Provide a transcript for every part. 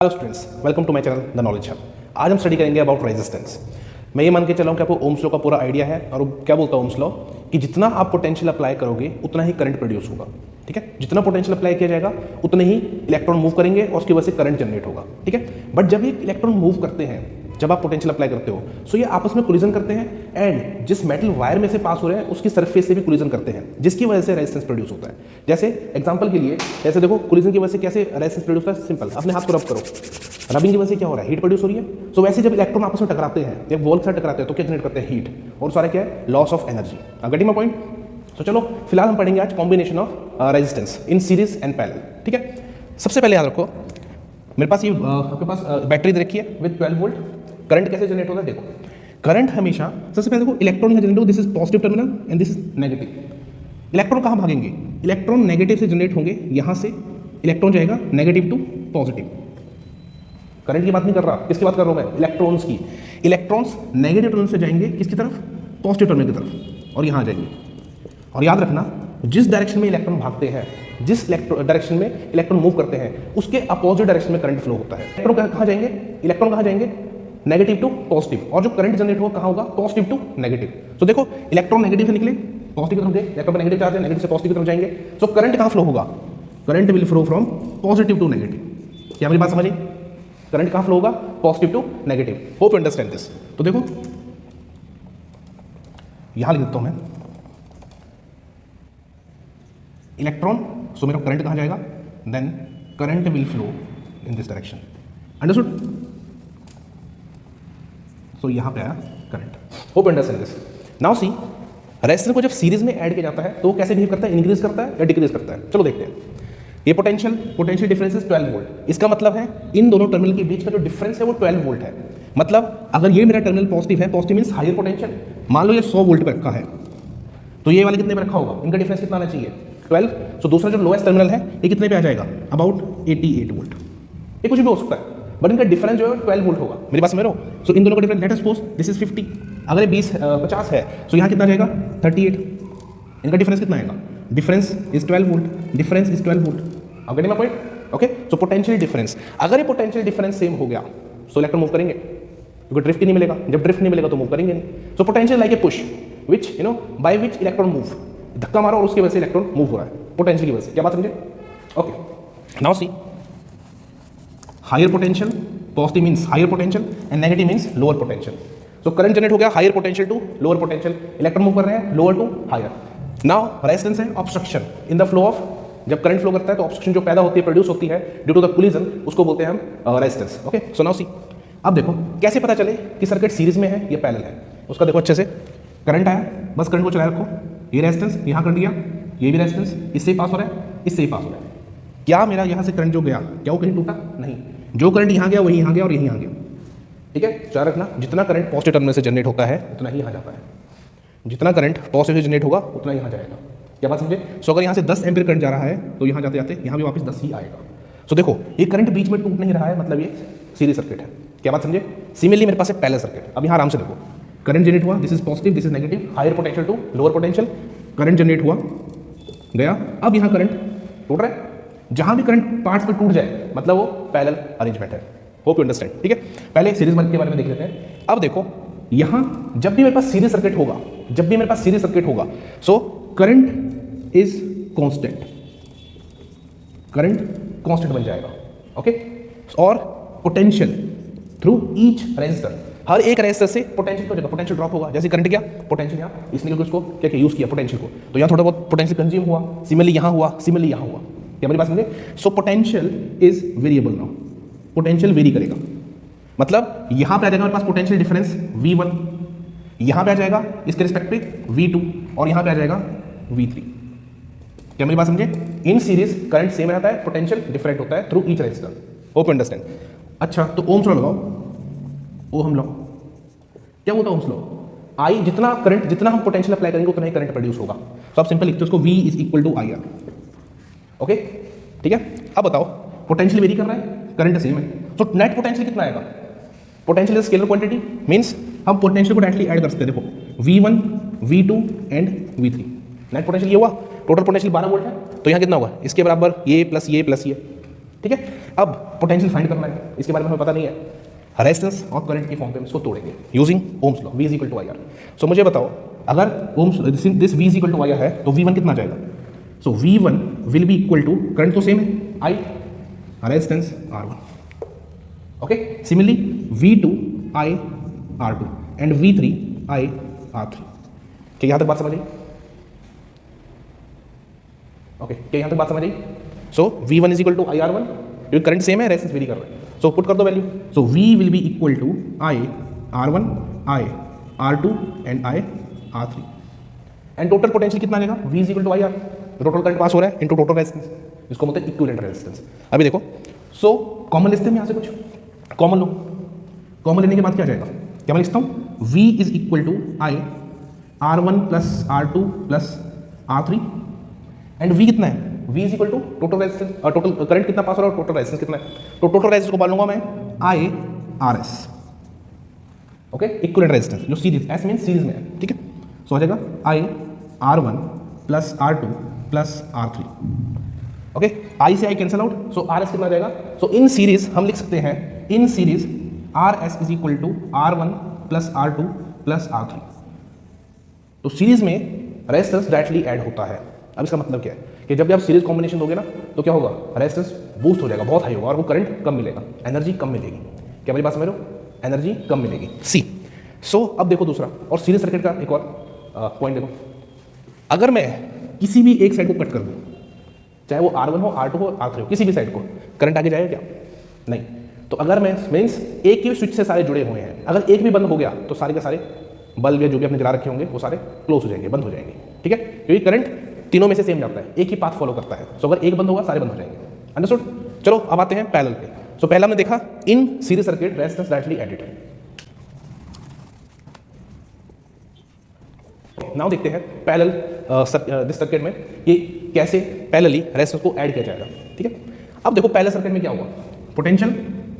Hello students, welcome to my channel the knowledge hub. आज हम study करेंगे about resistance. मैं ये मान के चला हूँ कि आपको ओम्स लॉ का पूरा आइडिया है। और क्या बोलता है ओम्स लॉ कि जितना आप पोटेंशियल अप्लाई करोगे उतना ही करंट प्रोड्यूस होगा। ठीक है, जितना पोटेंशियल अप्लाई किया जाएगा उतने ही इलेक्ट्रॉन मूव करेंगे और उसकी वजह से करंट जनरेट होगा। ठीक है, बट जब ये इलेक्ट्रॉन मूव करते हैं, जब आप पोटेंशियल अप्लाई करते हो, सो ये आपस में कोलिजन करते हैं एंड जिस मेटल वायर में से पास हो रहे हैं उसकी सरफेस से भी कोलिजन करते हैं, जिसकी वजह से रेजिस्टेंस प्रोड्यूस होता है। जैसे एग्जांपल के लिए, जैसे देखो कोलिजन की वजह से कैसे रेजिस्टेंस प्रोड्यूस होता है। सिंपल, अपने हाथ को रब करो, रबिंग की वजह से क्या हो रहा है, हीट प्रोड्यूस हो रही है। सो वैसे जब इलेक्ट्रॉन आपस में टकराते हैं, जब वॉल के साथ टकराते हैं तो क्या जनरेट करते हैं, हीट, और सारा क्या है, loss of energy. Getting my point. तो चलो फिलहाल हम पढ़ेंगे आज combination of resistance in series and parallel. ठीक है, सबसे पहले याद रखो, मेरे पास ये आपके पास बैटरी दे रखी है विद 12 वोल्ट। करंट कैसे जनरेट होता है, देखो करंट हमेशा सबसे पहले देखो इलेक्ट्रॉन यहाँ जनरेट हो, this is positive terminal and this is negative. Electron कहाँ भागेंगे, इलेक्ट्रॉन नेगेटिव से जनरेट होंगे, यहाँ से इलेक्ट्रॉन जाएगा नेगेटिव टू पॉजिटिव। करंट की बात नहीं कर रहा, किसकी बात कर रहा हूँ मैं, इलेक्ट्रॉन्स की। इलेक्ट्रॉन्स नेगेटिव टर्मिनल से जाएंगे किसकी तरफ, पॉजिटिव टर्मिनल की तरफ, और यहाँ जाएंगे। और याद रखना, जिस डायरेक्शन में इलेक्ट्रॉन भागते हैं, जिस डायरेक्शन में इलेक्ट्रॉन मूव करते हैं, उसके अपोजिट डायरेक्शन में करंट फ्लो होता है। इलेक्ट्रॉन कहाँ जाएंगे, इलेक्ट्रॉन कहाँ जाएंगे, नेगेटिव टू पॉजिटिव, और जो करंट जनरेट होगा कहाँ होगा, पॉजिटिव टू नेगेटिव। तो देखो इलेक्ट्रॉन नेगेटिव से निकले पॉजिटिव की तरफ गए, इलेक्ट्रॉन का नेगेटिव चार्ज है, नेगेटिव से पॉजिटिव की तरफ जाएंगे। तो करंट कहाँ फ्लो होगा, current will flow from positive to negative. क्या मेरी बात समझी, करंट कहाँ फ्लो होगा, positive to negative. Hope you understand this. तो देखो यहां लिख देता हूं मैं इलेक्ट्रॉन, सो मेरा करंट कहां जाएगा, then current will flow in this direction. Understood. So यहां पे आया current. Hope you understand this. Now see, resistance को जब सीरीज में ऐड किया जाता है तो वो कैसे बिहेव करता है, इंक्रीज करता है या डिक्रीज करता है। चलो देखते हैं। ये पोटेंशियल डिफरेंस है 12 वोल्ट। इसका मतलब है इन दोनों टर्मिनल के बीच का जो डिफरेंस है वो 12 वोल्ट है। मतलब अगर ये मेरा टर्मिनल पॉजिटिव है, पॉजिटिव मींस हायर पोटेंशियल, मान लो ये 100 वोल्ट पे रखा है, तो ये वाले कितने पे रखा होगा, इनका डिफरेंस कितना आना चाहिए, 12। सो दूसरा जो लोएस्ट टर्मिनल है ये कितने पे आ जाएगा, अबाउट 88 वोल्ट। ये कुछ भी हो सकता है, बट इनका डिफरेंस जो है 12 वोल्ट होगा। मेरी बात समझ रहे हो। सो इन दोनों का difference, let us suppose this is 50, अगर ये 50 है, सो यहाँ कितना जाएगा 38। इनका डिफरेंस कितना आएगा, difference is 12 volt, difference is 12 volt. अब getting my point. Okay, so potential difference, अगर ये पोटेंशियल डिफरेंस सेम हो गया सो इलेक्ट्रॉन मूव करेंगे, क्योंकि ड्रिफ्ट ही नहीं मिलेगा। जब ड्रिफ्ट नहीं मिलेगा तो मूव करेंगे नहीं। So potential like a push which by which electron move, धक्का मारो और उसकी वजह से इलेक्ट्रॉन मूव हो रहा है, पोटेंशियल की वजह से। क्या बात समझे। Okay, now see, higher potential, positive means higher potential and negative means lower potential. So current generate हो गया higher potential to lower potential, electron move कर रहे हैं lower to higher. Now resistance है obstruction in the flow of, जब current flow करता है तो ऑब्स्ट्रक्शन जो पैदा होती है, प्रोड्यूस होती है ड्यू टू द कोलिजन, उसको बोलते हैं हम resistance. Okay, so now see, अब देखो कैसे पता चले कि सर्किट सीरीज में है या पैरेलल है। उसका देखो अच्छे से, करंट आया, बस करंट को चलाए रखो, ये रेजिस्टेंस यहाँ कर दिया, ये भी रेजिस्टेंस इससे ही पास हो रहा है, इससे ही पास हो रहा है। क्या मेरा यहाँ से करंट जो गया, क्या वो कहीं टूटा, नहीं, जो करंट यहाँ गया वही यहाँ गया और यहीं आ गया। ठीक है, याद रखना, जितना करंट पॉजिटिव टर्मिनल से जनरेट होता है उतना ही यहाँ जाता है, जितना करंट पॉजिटिव से जनरेट होगा उतना यहाँ जाएगा। क्या बात समझे। सो अगर यहाँ से 10 एम्पीयर करंट जा रहा है तो यहाँ जाते जाते यहाँ भी वापस 10 ही आएगा। सो देखो ये करंट बीच में टूट नहीं रहा है, मतलब ये सीरीज सर्किट है। क्या बात समझे। सिमिलरली मेरे पास है पैरेलल सर्किट। अब यहाँ आराम से देखो, करंट जनरेट हुआ, this is positive, this is negative, higher potential to lower potential, current generate हुआ गया। अब यहाँ करंट टूट रहा है, जहाँ भी करंट पार्ट्स में टूट जाए मतलब वो पैरेलल अरेंजमेंट है। Hope you understand. ठीक है, पहले सीरीज वर्क के बारे में देख लेते हैं। अब देखो यहाँ जब भी मेरे पास सीरीज सर्किट होगा, जब भी मेरे पास सीरीज सर्किट होगा, so current is constant, current constant बन जाएगा। ओके, और पोटेंशियल थ्रू ईच रेजिस्टर, हर एक रेजिस्टर से पोटेंशियल हो जाएगा, पोटेंशियल ड्रॉप होगा। जैसे करंट गया, पोटेंशियल यहाँ, इसने उसको क्या यूज किया पोटेंशियल को, तो यहाँ थोड़ा बहुत पोटेंशियल कंज्यूम हुआ, सिमिलरली यहाँ हुआ, सिमिलरली यहाँ हुआ। क्या मेरी बात समझे। So potential is variable now, potential very करेगा, मतलब यहाँ पे आ जाएगा मेरे पास पोटेंशियल डिफरेंस V1, यहाँ पे आ जाएगा इसके रिस्पेक्टिव V2, और यहाँ पे आ जाएगा V3। क्या मेरी बात समझे। इन सीरीज करंट सेम रहता है, पोटेंशियल डिफरेंट होता है through each resistor. Hope you understand. अच्छा, तो ओम्स लॉ लगाओ, ओहम लॉ। क्या होता है ओम्स लॉ, आई जितना करंट, जितना हम पोटेंशियल अप्लाई करेंगे उतना ही करंट प्रोड्यूस होगा। तो आप सिंपल लिखते हो उसको, V is equal to IR। Okay, ठीक है। अब बताओ, पोटेंशियल वेरी कर रहा है, करंट सेम है, तो नेट पोटेंशियल कितना आएगा। Potential is scalar quantity, means हम पोटेंशियल को डायरेक्टली ऐड कर सकते हैं। देखो V1, V2 and V3, net potential ये हुआ, टोटल पोटेंशियल 12 वोल्ट है, तो यहाँ कितना होगा, इसके बराबर ये प्लस ये प्लस ये। ठीक है, अब पोटेंशियल फाइंड करना है, इसके बारे में हमें पता नहीं है, रेजिस्टेंस और करंट की फॉर्म पे हम इसको तोड़ेंगे using Ohm's law, V is equal to IR। So मुझे बताओ अगर Ohm's this V is equal to IR है तो V1 कितना जाएगा? So V1 will be equal to, current तो सेम है I, resistance R1, okay. Similarly V2 I R2 and V3 I R3। क्या यहाँ तक बात समझ आई? ओके, क्या यहाँ तक बात समझ आई? So V1 is equal to IR1, क्योंकि करंट सेम है, रेजिस्टेंस वेरी कर रहा है, सो पुट कर दो value. So V will be equal to I R1 I R2 and I R3 and total potential कितना आ जाएगा? V is equal to IR, total current pass हो रहा है इनटू टोटल रेजिस्टेंस, इसको बोलते हैं इक्विवेलेंट रेजिस्टेंस। अभी देखो, सो कॉमन लिखते हैं यहाँ से कुछ, कॉमन लो, कॉमन लेने के बाद क्या जाएगा? क्या मैं लिखता हूँ? V is equal to I R1 plus R2 plus R3 and V कितना है? V is equal to total resistance, total current कितना पास हो रहा है और टोटल रेजिस्टेंस कितना है, तो टोटल रेजिस्टेंस को मान लूंगा मैं IRS, ओके, इक्विवेलेंट रेजिस्टेंस जो सीरीज, एस मीन सीरीज में है, ठीक है। सो आ जाएगा IR1 plus R2 plus R3, okay. I से I cancel out, so RS कितना आ जाएगा? सो इन सीरीज हम लिख सकते हैं, in series RS is equal to R1 plus R2 plus R3। तो सीरीज में रेजिस्टेंस डायरेक्टली ऐड होता है। अब इसका मतलब क्या है कि जब भी आप सीरीज कॉम्बिनेशन दोगे ना तो क्या होगा? रेजिस्टेंस बूस्ट हो जाएगा, बहुत हाई होगा और वो करंट कम मिलेगा, एनर्जी कम मिलेगी। क्या मेरी बात समझ रहे हो? एनर्जी कम मिलेगी, सी। सो अब देखो दूसरा, और सीरीज सर्किट का एक और पॉइंट देखो, अगर मैं किसी भी एक साइड को कट कर दूँ, चाहे वो R1 हो, R2 हो, R3 हो, किसी भी साइड को, करंट आगे जाएगा क्या? नहीं। तो अगर मैं मीन्स एक ही स्विच से सारे जुड़े हुए हैं, अगर एक भी बंद हो गया तो सारे के सारे बल्ब या जो भी आपने जला रखे होंगे वो सारे क्लोज हो जाएंगे, बंद हो जाएंगे, ठीक है, क्योंकि करंट तीनों में से सेम जाता है, एक ही पाथ फॉलो करता है। सो अगर एक बंद होगा सारे बंद हो जाएंगे, अंडरस्टूड। चलो अब आते हैं पैरेलल पे। सो पहला हमने देखा in series circuit resistance directly added है। नाउ देखते हैं पैरेलल दिस सर्किट में कि कैसे पैरेलली रेजिस्टेंस को ऐड किया जाएगा, ठीक है। अब देखो पैरेलल सर्किट में क्या हुआ, पोटेंशियल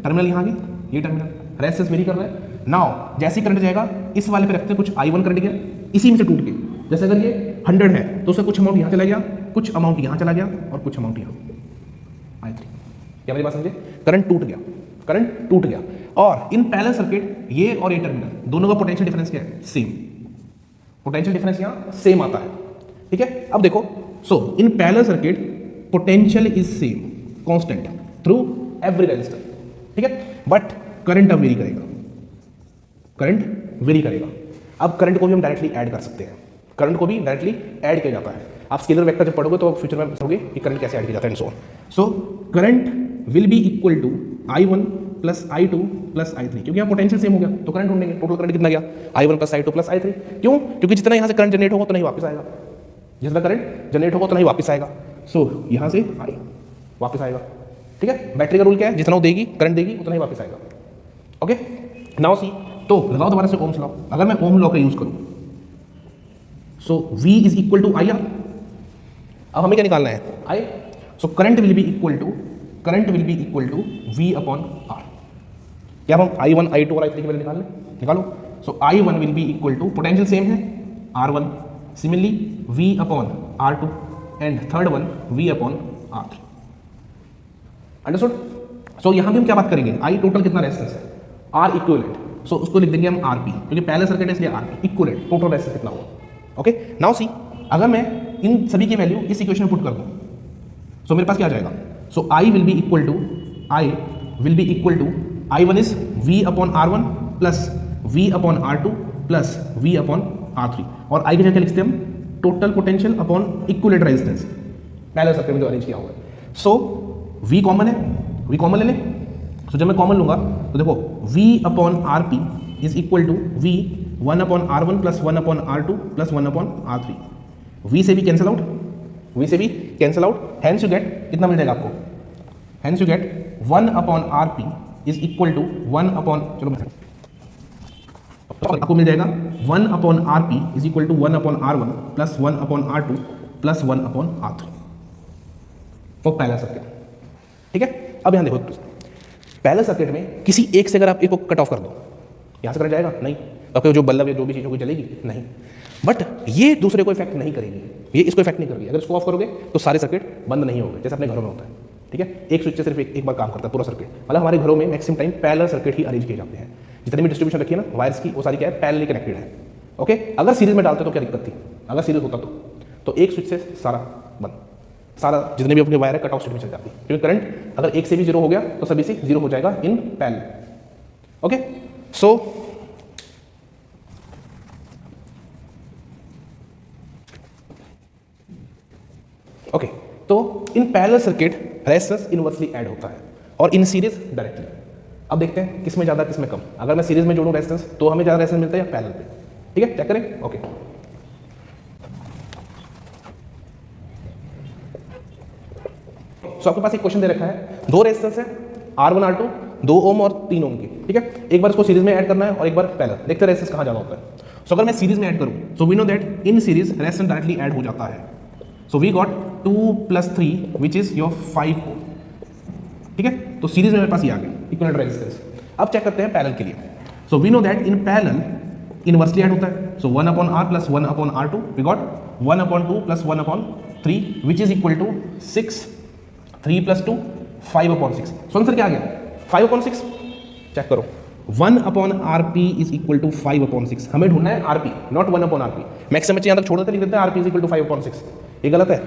टर्मिनल यहाँ की, ये टर्मिनल रेजिस्टेंस वेरी कर रहा है। नाउ जैसे करंट जाएगा इस वाले पे रखते हैं, कुछ I1 करंट गया इसी में से टूट के, जैसे अगर ये 100 है तो उसका कुछ अमाउंट यहाँ चला गया, कुछ अमाउंट यहाँ चला गया और कुछ अमाउंट यहाँ I3। क्या मेरी बात समझे? करंट टूट गया, करंट टूट गया। और इन पैरेलल सर्किट ये और ये टर्मिनल दोनों का पोटेंशियल डिफरेंस क्या है? सेम, पोटेंशियल डिफरेंस यहाँ सेम आता है, ठीक है। अब देखो, so in parallel circuit potential is same constant through every resistor, ठीक है, बट करंट अब वेरी करेगा, करंट वेरी करेगा। अब करंट को भी हम डायरेक्टली ऐड कर सकते हैं, करंट को भी डायरेक्टली ऐड किया जाता है। आप स्केलर वेक्टर जब पढ़ोगे तो फ्यूचर में समझोगे कि करंट कैसे ऐड किया जाता है and so on. So current will be equal to I1 plus I2 plus I3, क्योंकि यहाँ पोटेंशियल सेम हो गया तो करंट ढूंढेंगे, टोटल करंट कितना गया? I1 plus I2 plus I3। क्यों? क्योंकि जितना यहाँ से करंट जनरेट होगा उतना ही वापस आएगा, जितना करंट जनरेट होगा उतना ही वापस आएगा। सो यहाँ से I वापस आएगा, ठीक है। बैटरी का रूल क्या है? जितना वो देगी, करंट देगी, उतना ही वापस आएगा, ओके। नाउ सी, तो लगाओ दोबारा से ओम्स लॉ। अगर मैं ओम लॉ का यूज करूं, so V is equal to IR। अब हमें क्या निकालना है? I। So current will be equal to, current will be equal to V upon R। क्या हम I1 I2 और I3 की वैल्यू निकाल लें? निकालो। So I1 will be equal to, potential same है, R1, similarly V upon R2 and third one V upon R3, understood. So यहां भी हम क्या बात करेंगे? I टोटल कितना रेजिस्टेंस है? R इक्विवेलेंट, सो उसको लिख देंगे हम RP, क्योंकि पैरेलल सर्किट है इसलिए RP इक्विवेलेंट, टोटल रेजिस्टेंस कितना होगा, ओके। नाउ सी, अगर मैं इन सभी की वैल्यू इस इक्वेशन में पुट कर दूं, सो मेरे पास क्या आ जाएगा? So I will be equal to, I will be equal to, I1 is V upon R1 plus V upon R2 plus V upon R3, और I की जगह लिखते हैं हम total potential upon equivalent resistance, parallel circuit में जो arrange किया हुआ है। सो V कॉमन है, V कॉमन ले लें। तो जब मैं कॉमन लूंगा तो देखो V upon RP is equal to V 1 upon R1 plus 1 upon R2 plus 1 upon R3। V से भी कैंसिल आउट, V से भी cancel out, hence you get कितना मिल जाएगा आपको? Hence you get 1 upon RP is equal to 1 upon, चलो आपको मिल जाएगा 1 upon RP is equal to 1 upon R1 plus 1 upon R2 plus 1 upon R3 for parallel circuit, ठीक है। अब यहां देखो, पैरेलल सर्किट में किसी एक से अगर आप एक को कट ऑफ कर दो, यहाँ से करंट जाएगा नहीं, आपके जो बल्ब या जो भी चीज़ होगी जलेगी नहीं, बट ये दूसरे को इफेक्ट नहीं करेगी, ये इसको इफेक्ट नहीं करेगी। अगर इसको ऑफ करोगे तो सारे सर्किट बंद नहीं होंगे, जैसे अपने घरों में होता है, ठीक है, एक स्विच से सिर्फ एक बार काम करता है पूरा सर्किट। मतलब हमारे घरों में मैक्सिमम टाइम पैरेलल सर्किट ही अरेंज किए जाते हैं। जितनी भी डिस्ट्रीब्यूशन रखी है ना वायर्स की, वो सारी क्या है, पैरेलली कनेक्टेड है। ओके, अगर सीरीज में डालते तो क्या दिक्कत थी, अगर सीरीज होता तो एक स्विच से सारा बंद, सारा जितने भी अपने वायर है कट ऑफ स्टेट में चल जाती, क्योंकि करंट अगर एक से भी जीरो हो गया तो सभी से जीरो हो जाएगा in parallel. Okay, so okay, तो in parallel circuit resistance inversely add होता है और इन सीरीज डायरेक्टली। अब देखते हैं किसमें ज़्यादा किसमें कम। अगर मैं सीरीज में जोड़ूं रेजिस्टेंस तो हमें ज़्यादा रेजिस्टेंस मिलता है या पैरेलल पे, ठीक है, चेक करें। ओके, सो आपके पास एक क्वेश्चन दे रखा है, दो रेजिस्टेंस है R1 R2, 2 ओम और 3 ओम की, ठीक है, एक बार इसको सीरीज में ऐड करना है और एक बार पैरेलल। देखते हैं रेजिस्टेंस कहाँ ज़्यादा होता है। सो अगर मैं सीरीज में ऐड करूँ so we know that in series resistance directly add हो जाता है। So we got 2 + 3 which is your 5 ohm, ठीक है, तो सीरीज में मेरे पास ये आ गया इक्विवेलेंट रेजिस्टेंस। अब चेक करते हैं पैरेलल के लिए। So we know that in parallel inversely add होता है। So 1/R + 1/R2 we got 1/2 + 1/3 which is equal to 6, 3 + 2 5/6। So answer क्या आ गया 5/6। चेक करो 1/RP इज इक्वल टू 5/6। हमें ढूंढना है RP, नॉट 1/RP। मैक्सिमम बच्चे यहाँ तक छोड़ देते, लिख देते हैं RP इज इक्वल टू 5/6। ये गलत है,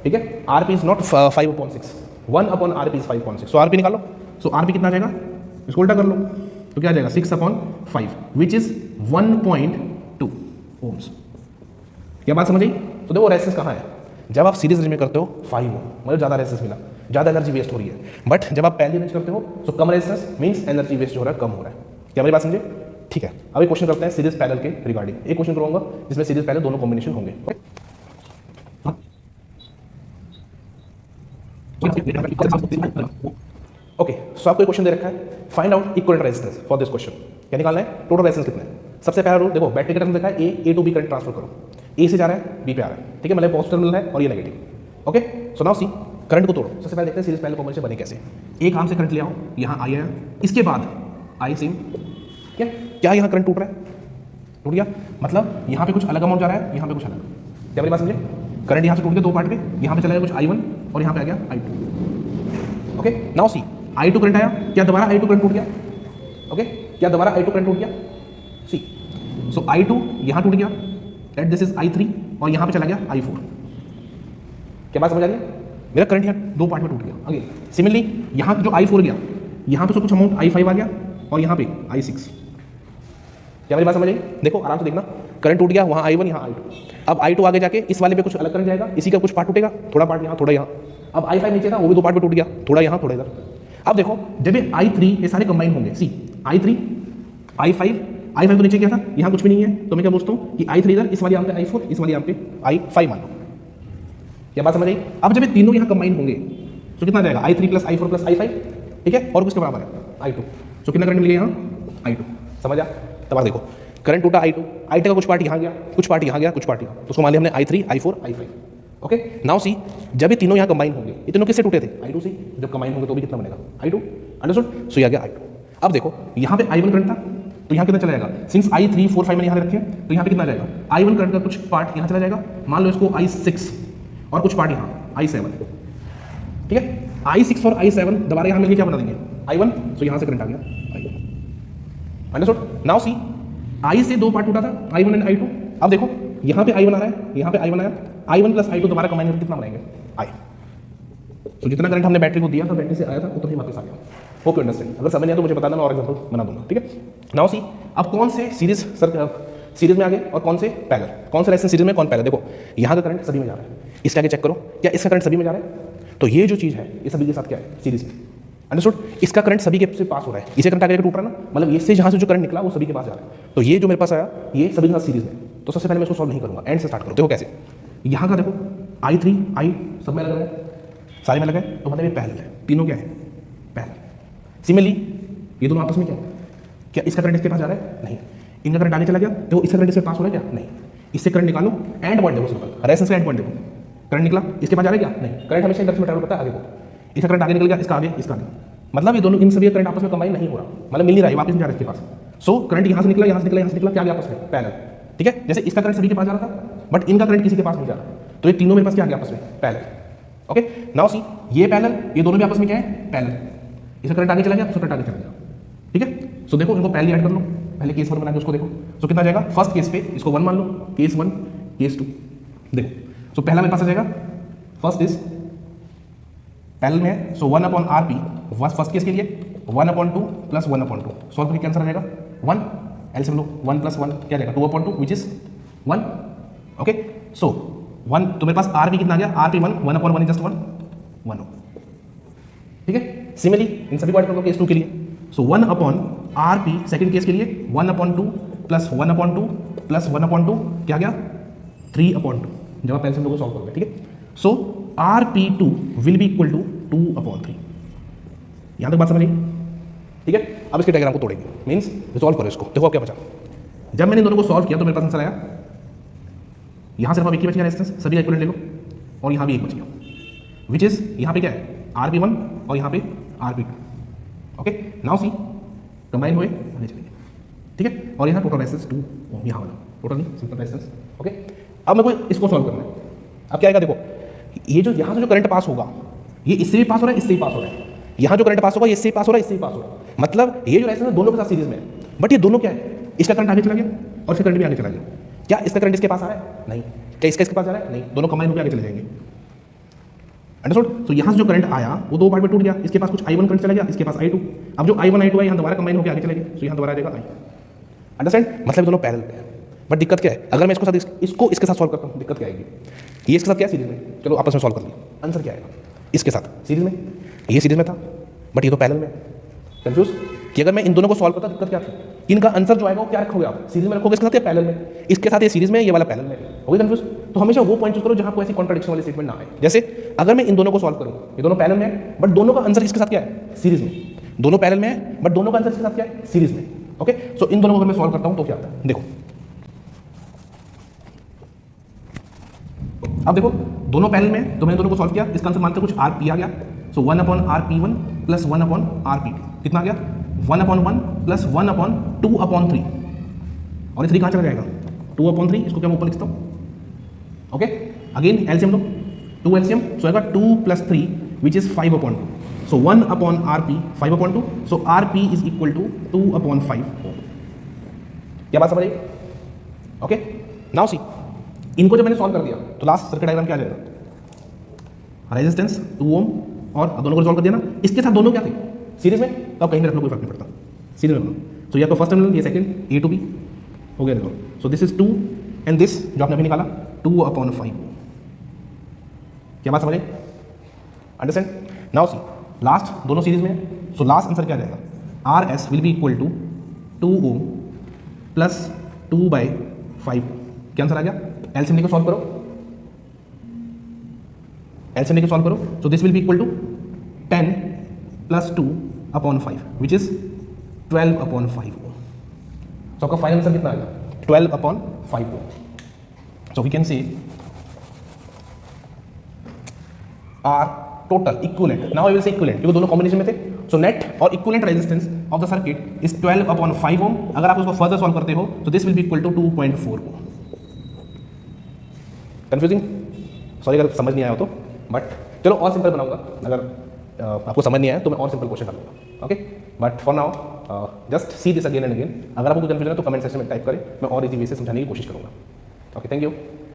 ठीक है, RP is not 5/6, 1/RP is 5/6। So RP निकालो। सो RP कितना आ जाएगा, इसको उल्टा कर लो तो क्या आ जाएगा 6/5 विच इज 1.2 ओम्स। क्या बात समझ आई। तो देखो रेजिस्टेंस कहाँ है, जब आप सीरीज रेंज में करते हो 5 ओम, मतलब ज़्यादा रेजिस्टेंस मिला, ज़्यादा एनर्जी वेस्ट हो रही है। बट जब आप पैरेलल रेंज करते हो तो कम रेजिस्टेंस मींस एनर्जी वेस्ट हो रहा है, कम हो रहा है। क्या मेरी बात समझे, ठीक है। अब एक क्वेश्चन करते हैं सीरीज पैरेलल के रिगार्डिंग। एक क्वेश्चन करूँगा जिसमें सीरीज पैरेलल दोनों कॉम्बिनेशन होंगे। ओके, सो आपको एक क्वेश्चन दे रखा है, find out equivalent resistance for this question. क्या निकालना है, टोटल रेजिस्टेंस कितना है। सबसे पहला रूल देखो, बैटरी का टर्म देखा है ए टू बी करंट ट्रांसफर करो, ए से जा रहा है बी पे आ रहा है, ठीक है, मतलब पॉजिटिव टर्मिनल है और ये negative. Okay, so now see current को तोड़ो। सबसे पहले देखते हैं सीरीज पैरेलल कॉम्बिनेशन बने कैसे। एक आर्म से करंट ले आओ, यहाँ आई आया, इसके बाद आई सिम, क्या यहाँ करंट टूट रहा है, टूट गया, मतलब यहाँ पे कुछ अलग अमाउंट जा रहा है, यहाँ पे कुछ अलग। क्या मेरी बात समझे, करंट यहाँ से टूट गया दो पार्ट में, यहाँ पे चला गया कुछ I1 और यहाँ पे आ गया I2। ओके, नाउ सी I2 करंट आया, क्या दोबारा I2 करंट टूट गया। ओके, क्या दोबारा I2 करंट टूट गया। सी सो I2 यहाँ टूट गया, एट दिस इज I3 और यहाँ पे चला गया I4। क्या बात समझ आ रही है, मेरा करंट यहाँ दो पार्ट में टूट गया। अगेन सिमिलरली यहाँ जो I4 गया, यहाँ पे से कुछ अमाउंट I5 आ गया और यहाँ पे I6। क्या मेरी बात समझ आई, देखो आराम से देखना, करंट टूट गया, वहाँ I1 यहाँ I2। अब I2 आगे जाके इस वाले पे कुछ अलग करंट जाएगा, इसी का कुछ पार्ट टूटेगा, थोड़ा पार्ट यहाँ थोड़ा यहाँ। अब I5 नीचे था, वो भी दो पार्ट में टूट गया, थोड़ा यहाँ थोड़ा इधर। अब देखो जब ये I3 ये सारे कंबाइन होंगे, सी I3 I5 तो नीचे क्या था, यहाँ कुछ भी नहीं है, तो मैं क्या पूछता हूँ कि I3 इधर, इस वाली यहाँ पे I4, इस वाली यहाँ पे I5 मान लो। क्या बात समझ आई। अब जब ये तीनों यहाँ कंबाइन होंगे तो कितना जाएगा I3 + I4 + I5, ठीक है, और किसके बराबर है I2। तो कितना करंट मिल गया यहाँ I2। समझ आ, तब देखो करंट टूटा I2 का कुछ पार्ट यहाँ गया, कुछ पार्ट यहाँ गया, कुछ पार्ट यहाँ, तो उसको मान लिया हमने I3 I4 I5। Okay, now सी जब ये तीनों यहाँ कंबाइन होंगे, ये तीनों किससे टूटे थे I2 से, जब कंबाइन होंगे तो भी कितना बनेगा I2। अंडरस्टूड, सो ये आ गया I2। अब देखो यहाँ पे I1 करंट था तो यहाँ कितना चला जाएगा, सिंस I3 4 5 मैंने यहाँ रखे हैं तो यहाँ पे कितना जाएगा, I1 करंट का कुछ पार्ट यहाँ चला जाएगा, मान लो इसको I6 और कुछ पार्ट यहाँ I7, ठीक है, I6 और I7 दोबारा यहाँ मिलकर क्या बना देंगे I1, सो यहाँ से करंट आ गया I1। Understood, now see I से दो पार्ट टूटा था I1 एंड I2। अब देखो यहाँ पे I1 आ रहा है, यहाँ पे I1 आया, I1 + I2 दोबारा कंबाइन करके कितना बनाएंगे I। तो जितना करंट हमने बैटरी को दिया था, बैटरी से आया था, उतना ही वापस आ गया। Hope you understand. अगर समझ नहीं आया तो मुझे बताना, मैं और एग्जांपल बना दूंगा, ठीक है। नाउ सी अब कौन से सीरीज में आ गए और कौन से पैरेलल, कौन से रेजिस्टेंस सीरीज में कौन पैरेलल। देखो यहाँ का करंट सभी में जा रहा है, इसके आगे चेक करो, क्या इसका करंट सभी में जा रहा है, तो ये जो चीज़ है ये सभी के साथ क्या है सीरीज में। अंडरस्टूड, इसका करंट सभी के से पास हो रहा है, इसे करंट आगे टूट रहा है ना, मतलब इससे जहाँ से जो करंट निकला वो सभी के पास जा रहा है। तो ये जो मेरे पास आया ये सभी के साथ सीरीज में। तो सबसे पहले मैं इसको सॉल्व नहीं करूँगा, एंड से स्टार्ट करो। देखो कैसे, यहाँ का देखो I3 I सब में लग रहा है, सारे में लगा है, तो मतलब ये पैरेलल है, तीनों क्या है पैरेलल। सिमिलरली ये दोनों आपस में क्या इसका करंट इसके पास जा रहा है, नहीं, इनका करंट आगे चला गया, तो इसका करंट इसके पास हो रहा है क्या, नहीं, इससे करंट निकालो, एंड पॉइंट देखो, सिंपल रेजिस्टेंस का एंड पॉइंट देखो, करंट निकला, इसके पास जा रहा है क्या, नहीं, करंट हमेशा इधर से ट्रैवल करता है आगे को, इसका करंट आगे निकल गया, इसका आगे, इसका आगे, मतलब ये दोनों इन सभी करंट आपस में कंबाइन नहीं हो रहा, मतलब मिल नहीं रहा है, वापस नहीं जा रहा है इसके पास। सो करंट यहाँ से निकला, यहाँ से निकला, यहाँ से निकला, क्या गया आपस में पैरेलल, ठीक है। जैसे इसका करंट सभी के पास जा रहा था, बट इनका करंट किसी के पास नहीं जा रहा, तो ये तीनों मेरे पास क्या आ गया आपस में पैरेलल। ओके नाउ सी ये पैरेलल, ये दोनों भी आपस में क्या है पैरेलल, इसका करंट आगे चला गया, उसका करंट आगे चला गया, ठीक है। सो देखो इनको पहले ऐड कर लो, पहले केस 1 बना के उसको देखो। सो कितना जाएगा, फर्स्ट केस पे इसको 1 मान लो, केस 1 केस 2 देखो। सो पहला मेरे पास आ जाएगा, फर्स्ट इज पैरेलल में है, सो 1/RP फर्स्ट केस के लिए 1/2 प्लस 1/2 सॉल्व करके आंसर आ जाएगा 1, एलसीएम लो 1 + 1 क्या जाएगा 2/2 विच इज 1। ओके सो 1 तो मेरे पास RP कितना आ गया, RP 1/1 इज जस्ट 1 ठीक है। सिमिलरली इन सभी को ऐड कर दो केस 2 के लिए। सो 1/RP सेकंड केस के लिए 1/2 प्लस 1/2 प्लस 1/2 क्या गया 3/2 जब आप एलसीएम को सॉल्व करोगे, ठीक है। So RP2 will be equal to 2/3। यहां तक बात समझ आई, ठीक है। अब इसके डायग्राम को तोड़ेंगे, मींस रिजॉल्व करो इसको। देखो अब क्या बचा, जब मैंने इन दोनों को सॉल्व किया तो मेरे पास आंसर आया, यहां सिर्फ अब एक ही बच गया रेजिस्टेंस, सभी का इक्विवेलेंट ले लो, और यहां भी एक बच गया विच इज यहां पे क्या है RP1 और यहां पे RP2। ओके नाउ सी कंबाइन हुए आगे चलेंगे, ठीक है। और यहां टोटल रेजिस्टेंस 2 ओम, यहां वाला टोटल नहीं सिंपल रेजिस्टेंस। ओके अब मेरे को इसको सॉल्व करना है। अब क्या आएगा देखो, ये जो यहां से जो करंट पास होगा ये इससे भी पास हो रहा है, इससे भी पास हो रहा है, यहाँ जो करंट पास होगा ये इससे ही पास हो रहा है, इससे ही पास हो रहा है, मतलब ये जो रेजिस्टेंस है दोनों के साथ सीरीज में है। बट ये दोनों क्या है, इसका करंट आगे चला गया और इसका करंट भी आगे चला गया। क्या इसका करंट इसके पास आ रहा है, नहीं। क्या इसका इसके पास आ रहा है, नहीं। दोनों कंबाइन होकर आगे चले जाएंगे, अंडरस्टूड। तो यहाँ से जो करंट आया वो दो पार्ट में टूट गया, इसके पास कुछ I1 करंट चला गया, इसके पास I2। अब जो I1 I2 है यहाँ दोबारा कंबाइन होकर आगे चलेंगे, तो यहाँ दोबारा आ जाएगा I। अंडरस्टैंड, मतलब दोनों पैरेलल है। बट दिक्कत क्या है, अगर मैं इसको साथ इसको इसके साथ सॉल्व करता हूँ, दिक्कत क्या आएगी, ये इसके साथ क्या सीरीज में, चलो आपस में सॉल्व कर लिया, आंसर क्या आएगा इसके साथ सीरीज में, ये सीरीज में था बट ये तो पैरेलल में। कंफ्यूज कि अगर मैं इन दोनों को सॉल्व करता दिक्कत क्या थी, इनका आंसर जो आएगा वो क्या रखोगे आप, सीरीज में रखोगे इसके साथ या पैरेलल में, इसके साथ ये सीरीज में, ये वाला पैरेलल में, हो गई कंफ्यूज। तो हमेशा वो पॉइंट चूज करो जहां कोई ऐसी कॉन्ट्रडिक्शन वाली स्टेटमेंट ना आए। जैसे अगर मैं इन दोनों को सॉल्व करूं, ये दोनों पैरेलल में है बट दोनों का आंसर इसके साथ क्या है सीरीज में, दोनों पैरेलल में है बट दोनों का आंसर इसके साथ क्या है सीरीज में। ओके सो इन दोनों को अगर मैं सॉल्व करता हूं तो क्या आता है देखो। अब देखो दोनों पैरेलल में, तो मैंने दोनों को सॉल्व किया, इसका आंसर मानते कुछ RP आ गया। सो 1/RP1 प्लस 1/RP2 कितना आ गया 1/1 प्लस 1/2/3 और ये 3 कहाँ चला जाएगा 2/3, इसको क्या मैं ऊपर लिखता हूँ। ओके अगेन एलसीएम लो, 2 एलसीएम सो आएगा 2 + 3 which is 5/2। So 1/RP 5/2, so RP is equal to 2/5। क्या बात समझ आई। ओके नाउ सी इनको जब मैंने सॉल्व कर दिया तो लास्ट सर्किट डायग्राम क्या आ जाएगा, रेजिस्टेंस 2 ओम और दोनों को सॉल्व कर दिया ना, इसके साथ दोनों क्या थे सीरीज में, तो आप कहीं भी रख लो कोई फर्क नहीं पड़ता, सीरीज में रखना। सो या तो फर्स्ट टर्मिनल ये सेकंड A to B हो गया देखो। So this is 2 and this जो आपने अभी निकाला 2/5। क्या बात समझ आई, अंडरस्टैंड। नाउ सी लास्ट दोनों सीरीज में, सो लास्ट आंसर क्या जाएगा RS will be equal to 2 ohm plus 2/5। क्या आंसर आ गया, एलसीएम लेके सॉल्व करो, एलसीएम लेके सॉल्व करो। So this will be equal to 10 + 2/5 which is 12/5। So आपका फाइनल आंसर कितना आएगा 12/5। So we can say R total equivalent, now I will say equivalent क्योंकि दोनों कॉम्बिनेशन में थे। सो नेट और equivalent resistance of the circuit is 12/5 ohm. अगर आप उसको फर्दर सॉल्व करते हो तो this will be equal to 2.4 ohm. Confusing, sorry अगर समझ नहीं आया हो तो, बट चलो और सिंपल बनाऊंगा, अगर आपको समझ नहीं आया तो मैं और सिंपल क्वेश्चन करूँगा। Okay but for now just see this again and again. अगर आपको कोई कंफ्यूजन है तो कमेंट सेक्शन में टाइप करें, मैं और इजी वे से समझाने की कोशिश करूँगा। Okay thank you.